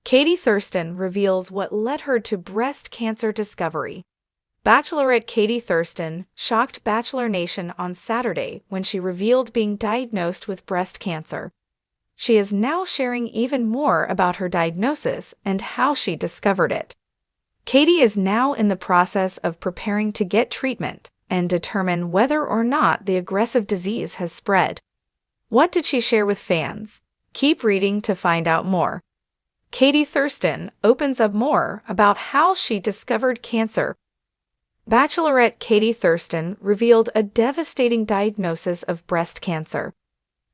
Katie Thurston reveals what led her to breast cancer discovery. Bachelorette Katie Thurston shocked Bachelor Nation on Saturday when she revealed being diagnosed with breast cancer. She is now sharing even more about her diagnosis and how she discovered it. Katie is now in the process of preparing to get treatment and determine whether or not the aggressive disease has spread. What did she share with fans? Keep reading to find out more. Katie Thurston opens up more about how she discovered cancer. Bachelorette Katie Thurston revealed a devastating diagnosis of breast cancer.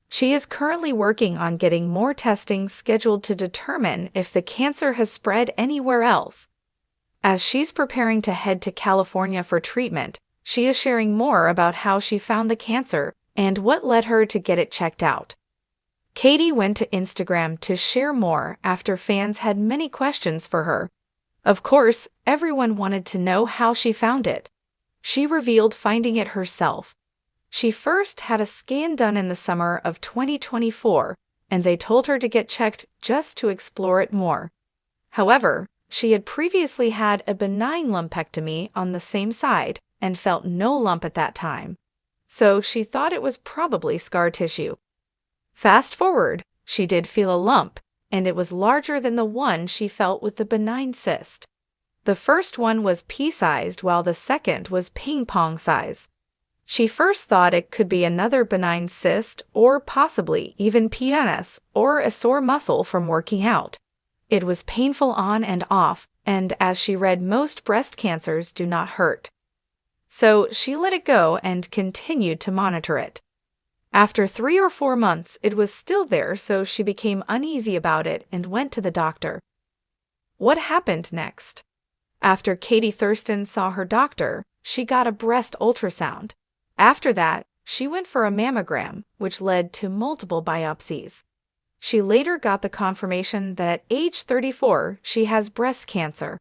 She is currently working on getting more testing scheduled to determine if the cancer has spread anywhere else. As she's preparing to head to California for treatment, she is sharing more about how she found the cancer and what led her to get it checked out. Katie went to Instagram to share more after fans had many questions for her. Of course, everyone wanted to know how she found it. She revealed finding it herself. She first had a scan done in the summer of 2024, and they told her to get checked just to explore it more. However, she had previously had a benign lumpectomy on the same side and felt no lump at that time. So she thought it was probably scar tissue. Fast forward, she did feel a lump, and it was larger than the one she felt with the benign cyst. The first one was pea-sized while the second was ping-pong size. She first thought it could be another benign cyst or possibly even PMS or a sore muscle from working out. It was painful on and off, and as she read, most breast cancers do not hurt. So she let it go and continued to monitor it. After 3 or 4 months, it was still there, so she became uneasy about it and went to the doctor. What happened next? After Katie Thurston saw her doctor, she got a breast ultrasound. After that, she went for a mammogram, which led to multiple biopsies. She later got the confirmation that at age 34, she has breast cancer.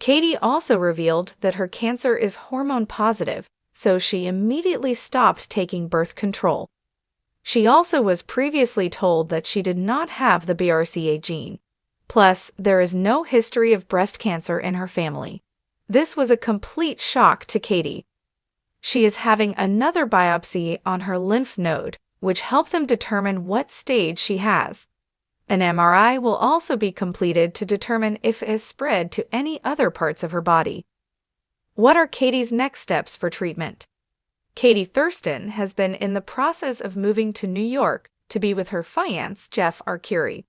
Katie also revealed that her cancer is hormone positive, so she immediately stopped taking birth control. She also was previously told that she did not have the BRCA gene. Plus, there is no history of breast cancer in her family. This was a complete shock to Katie. She is having another biopsy on her lymph node, which helped them determine what stage she has. An MRI will also be completed to determine if it has spread to any other parts of her body. What are Katie's next steps for treatment? Katie Thurston has been in the process of moving to New York to be with her fiancé, Jeff Arcuri.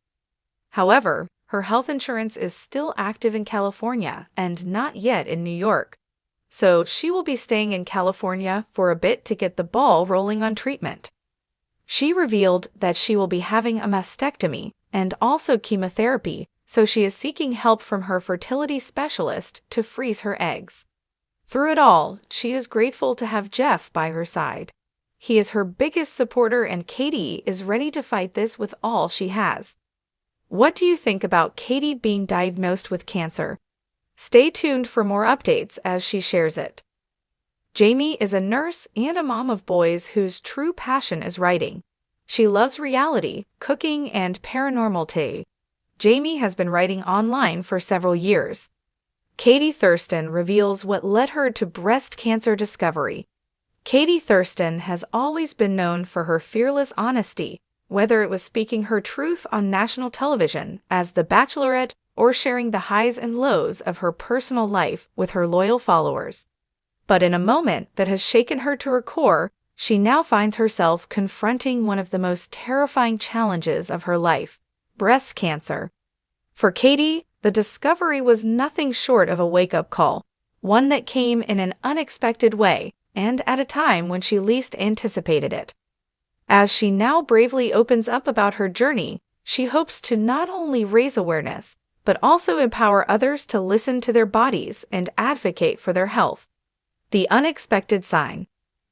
However, her health insurance is still active in California and not yet in New York. So she will be staying in California for a bit to get the ball rolling on treatment. She revealed that she will be having a mastectomy and also chemotherapy, so she is seeking help from her fertility specialist to freeze her eggs. Through it all, she is grateful to have Jeff by her side. He is her biggest supporter, and Katie is ready to fight this with all she has. What do you think about Katie being diagnosed with cancer? Stay tuned for more updates as she shares it. Jamie is a nurse and a mom of boys whose true passion is writing. She loves reality, cooking, and paranormal tales. Jamie has been writing online for several years. Katie Thurston reveals what led her to breast cancer discovery. Katie Thurston has always been known for her fearless honesty, whether it was speaking her truth on national television as the Bachelorette or sharing the highs and lows of her personal life with her loyal followers. But in a moment that has shaken her to her core, she now finds herself confronting one of the most terrifying challenges of her life: breast cancer. For Katie, the discovery was nothing short of a wake-up call, one that came in an unexpected way and at a time when she least anticipated it. As she now bravely opens up about her journey, she hopes to not only raise awareness, but also empower others to listen to their bodies and advocate for their health. The unexpected sign.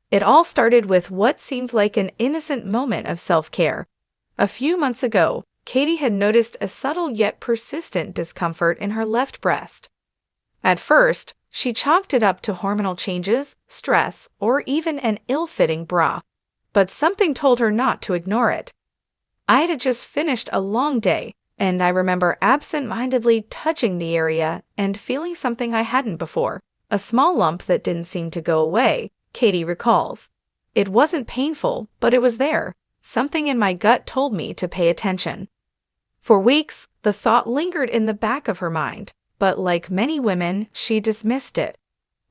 It all started with what seemed like an innocent moment of self-care. A few months ago, Katie had noticed a subtle yet persistent discomfort in her left breast. At first, she chalked it up to hormonal changes, stress, or even an ill-fitting bra. But something told her not to ignore it. I had just finished a long day, and I remember absent-mindedly touching the area and feeling something I hadn't before. A small lump that didn't seem to go away, Katie recalls. It wasn't painful, but it was there. Something in my gut told me to pay attention. For weeks, the thought lingered in the back of her mind, but like many women, she dismissed it.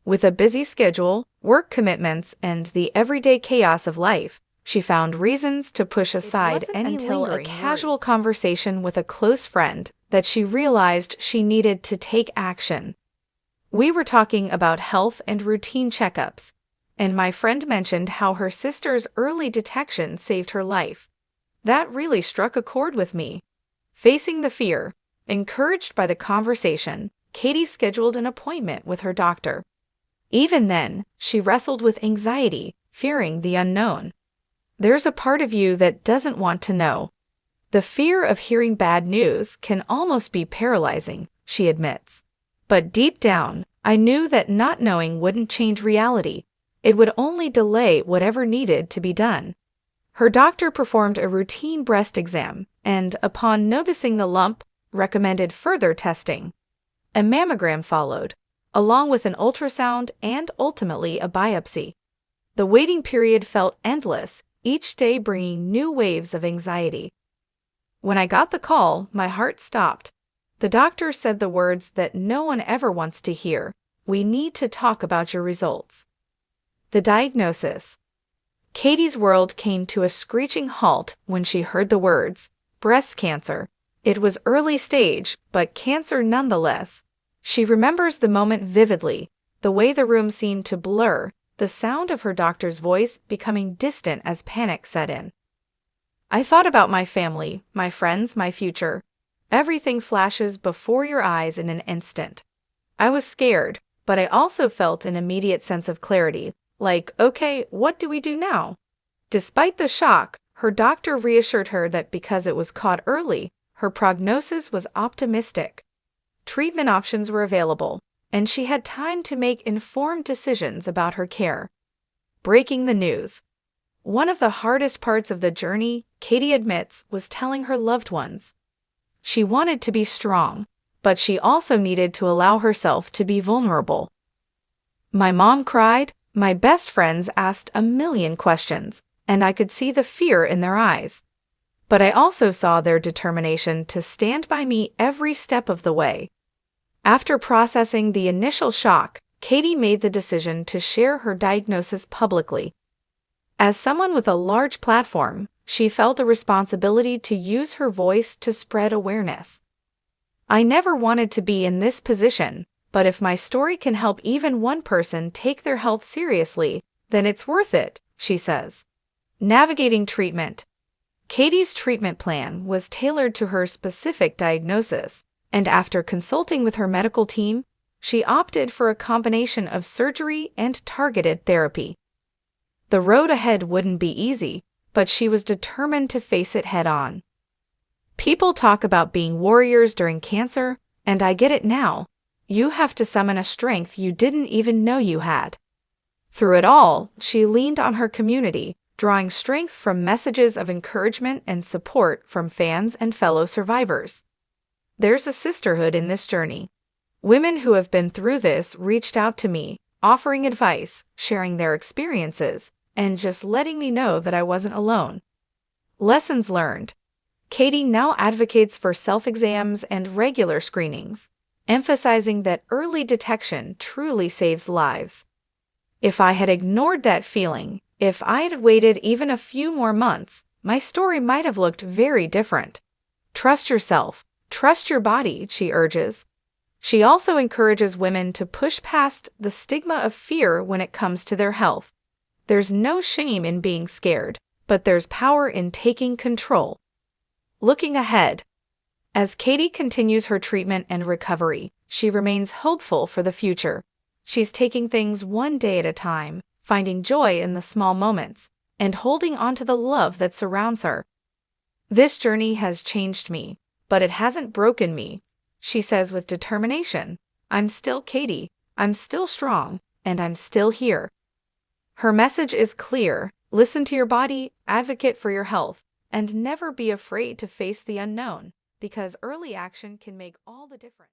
With a busy schedule, work commitments, and the everyday chaos of life, she found reasons to push aside any until a casual conversation with a close friend that she realized she needed to take action. We were talking about health and routine checkups, and my friend mentioned how her sister's early detection saved her life. That really struck a chord with me. Facing the fear, encouraged by the conversation, Katie scheduled an appointment with her doctor. Even then, she wrestled with anxiety, fearing the unknown. There's a part of you that doesn't want to know. The fear of hearing bad news can almost be paralyzing, she admits. But deep down, I knew that not knowing wouldn't change reality. It would only delay whatever needed to be done. Her doctor performed a routine breast exam and, upon noticing the lump, recommended further testing. A mammogram followed, along with an ultrasound and ultimately a biopsy. The waiting period felt endless, each day bringing new waves of anxiety. When I got the call, my heart stopped. The doctor said the words that no one ever wants to hear: "We need to talk about your results." The diagnosis. Katie's world came to a screeching halt when she heard the words, breast cancer. It was early stage, but cancer nonetheless. She remembers the moment vividly, the way the room seemed to blur, the sound of her doctor's voice becoming distant as panic set in. "I thought about my family, my friends, my future. Everything flashes before your eyes in an instant. I was scared, but I also felt an immediate sense of clarity, like, okay, what do we do now?" Despite the shock, her doctor reassured her that because it was caught early, her prognosis was optimistic. Treatment options were available, and she had time to make informed decisions about her care. Breaking the news. One of the hardest parts of the journey, Katie admits, was telling her loved ones. She wanted to be strong, but she also needed to allow herself to be vulnerable. "My mom cried, my best friends asked a million questions, and I could see the fear in their eyes. But I also saw their determination to stand by me every step of the way." After processing the initial shock, Katie made the decision to share her diagnosis publicly. As someone with a large platform, she felt a responsibility to use her voice to spread awareness. "I never wanted to be in this position, but if my story can help even one person take their health seriously, then it's worth it," she says. Navigating treatment. Katie's treatment plan was tailored to her specific diagnosis, and after consulting with her medical team, she opted for a combination of surgery and targeted therapy. The road ahead wouldn't be easy, but she was determined to face it head-on. "People talk about being warriors during cancer, and I get it now. You have to summon a strength you didn't even know you had." Through it all, she leaned on her community, drawing strength from messages of encouragement and support from fans and fellow survivors. There's a sisterhood in this journey. Women who have been through this reached out to me, offering advice, sharing their experiences, and just letting me know that I wasn't alone. Lessons learned. Katie now advocates for self-exams and regular screenings, emphasizing that early detection truly saves lives. "If I had ignored that feeling, if I had waited even a few more months, my story might have looked very different." Trust yourself. Trust your body, she urges. She also encourages women to push past the stigma of fear when it comes to their health. There's no shame in being scared, but there's power in taking control. Looking ahead. As Katie continues her treatment and recovery, she remains hopeful for the future. She's taking things one day at a time, finding joy in the small moments, and holding on to the love that surrounds her. "This journey has changed me, but it hasn't broken me," she says with determination. "I'm still Katie, I'm still strong, and I'm still here." Her message is clear: listen to your body, advocate for your health, and never be afraid to face the unknown. because early action can make all the difference.